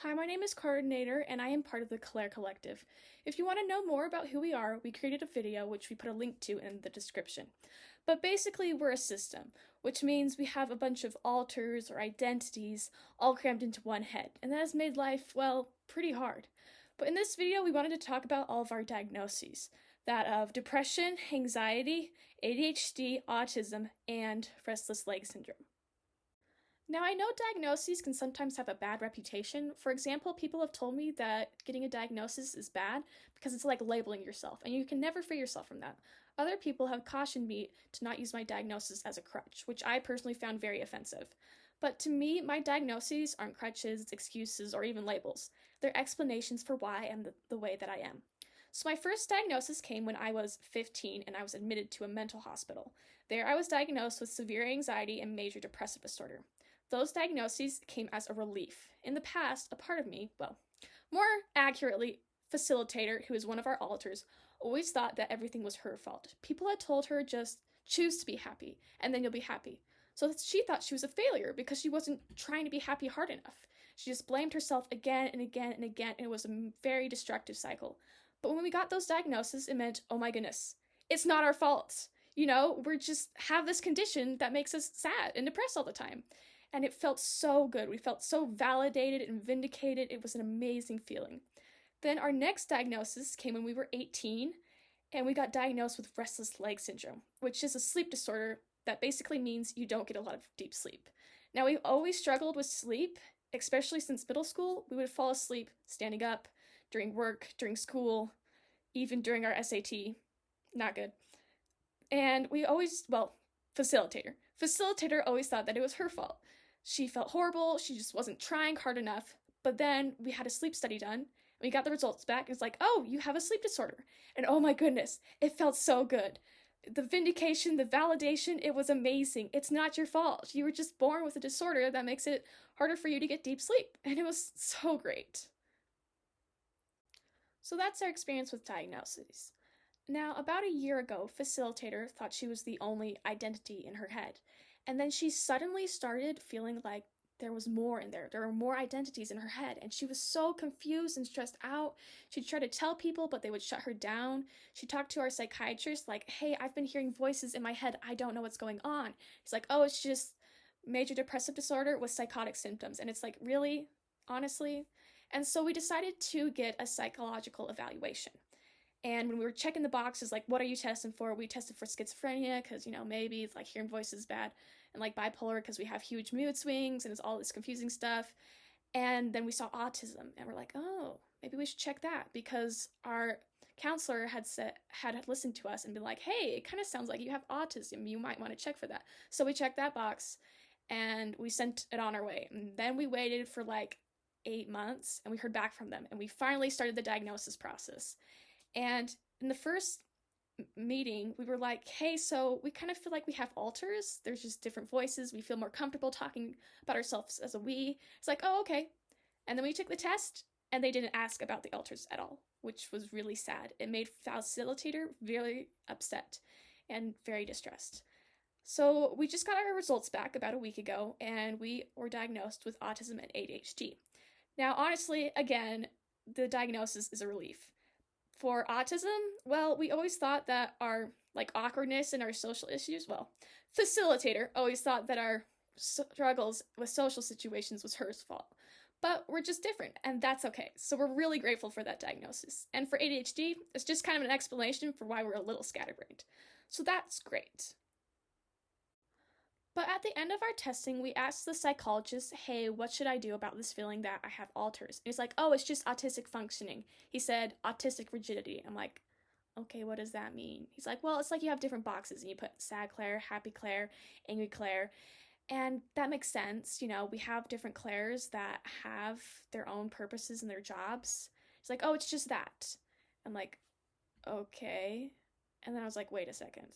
Hi, my name is Coordinator, and I am part of the CJCollective. If you want to know more about who we are, we created a video which we put a link to in the description. But basically, we're a system, which means we have a bunch of alters or identities all crammed into one head, and that has made life, well, pretty hard. But in this video, we wanted to talk about all of our diagnoses, that of depression, anxiety, ADHD, autism, and restless leg syndrome. Now, I know diagnoses can sometimes have a bad reputation. For example, people have told me that getting a diagnosis is bad because it's like labeling yourself, and you can never free yourself from that. Other people have cautioned me to not use my diagnosis as a crutch, which I personally found very offensive. But to me, my diagnoses aren't crutches, excuses, or even labels. They're explanations for why I'm the way that I am. So my first diagnosis came when I was 15 and I was admitted to a mental hospital. There I was diagnosed with severe anxiety and major depressive disorder. Those diagnoses came as a relief. In the past, a part of me, well, more accurately, Facilitator, who is one of our alters, always thought that everything was her fault. People had told her just choose to be happy, and then you'll be happy. So she thought she was a failure because she wasn't trying to be happy hard enough. She just blamed herself again and again and again, and it was a very destructive cycle. But when we got those diagnoses, it meant, oh my goodness, it's not our fault. We just have this condition that makes us sad and depressed all the time. And it felt so good. We felt so validated and vindicated. It was an amazing feeling. Then our next diagnosis came when we were 18, and we got diagnosed with restless leg syndrome, which is a sleep disorder that basically means you don't get a lot of deep sleep. Now, we've always struggled with sleep, especially since middle school. We would fall asleep standing up, during work, during school, even during our SAT. Not good. And we always, Facilitator always thought that it was her fault. She felt horrible, she just wasn't trying hard enough. But then we had a sleep study done, and we got the results back, and it's like, oh, you have a sleep disorder. And oh my goodness, it felt so good. The vindication, the validation, it was amazing. It's not your fault. You were just born with a disorder that makes it harder for you to get deep sleep. And it was so great. So that's our experience with diagnoses. Now, about a year ago, Facilitator thought she was the only identity in her head. And then she suddenly started feeling like there was more in there. There were more identities in her head. And she was so confused and stressed out. She'd try to tell people, but they would shut her down. She talked to our psychiatrist like, hey, I've been hearing voices in my head. I don't know what's going on. He's like, oh, it's just major depressive disorder with psychotic symptoms. And it's like, really? Honestly? And so we decided to get a psychological evaluation. And when we were checking the boxes, like, what are you testing for? We tested for schizophrenia because, maybe it's like hearing voices bad, and like bipolar because we have huge mood swings and it's all this confusing stuff. And then we saw autism, and we're like, oh, maybe we should check that because our counselor had listened to us and been like, hey, it kind of sounds like you have autism. You might want to check for that. So we checked that box, and we sent it on our way. And then we waited for like 8 months, and we heard back from them, and we finally started the diagnosis process. And in the first meeting, we were like, hey, so we kind of feel like we have alters. There's just different voices. We feel more comfortable talking about ourselves as a we. It's like, oh, okay. And then we took the test, and they didn't ask about the alters at all, which was really sad. It made Facilitator very upset and very distressed. So we just got our results back about a week ago, and we were diagnosed with autism and ADHD. Now, honestly, again, the diagnosis is a relief. For autism, well, we always thought that our awkwardness and our social issues, Facilitator always thought that our struggles with social situations was her fault. But we're just different, and that's okay. So we're really grateful for that diagnosis. And for ADHD, it's just kind of an explanation for why we're a little scatterbrained. So that's great. But at the end of our testing, we asked the psychologist, hey, what should I do about this feeling that I have alters? And he's like, oh, it's just autistic functioning. He said, autistic rigidity. I'm like, okay, what does that mean? He's like, well, it's like you have different boxes, and you put sad Claire, happy Claire, angry Claire. And that makes sense. We have different Claires that have their own purposes and their jobs. He's like, oh, it's just that. I'm like, okay. And then I was like, wait a second.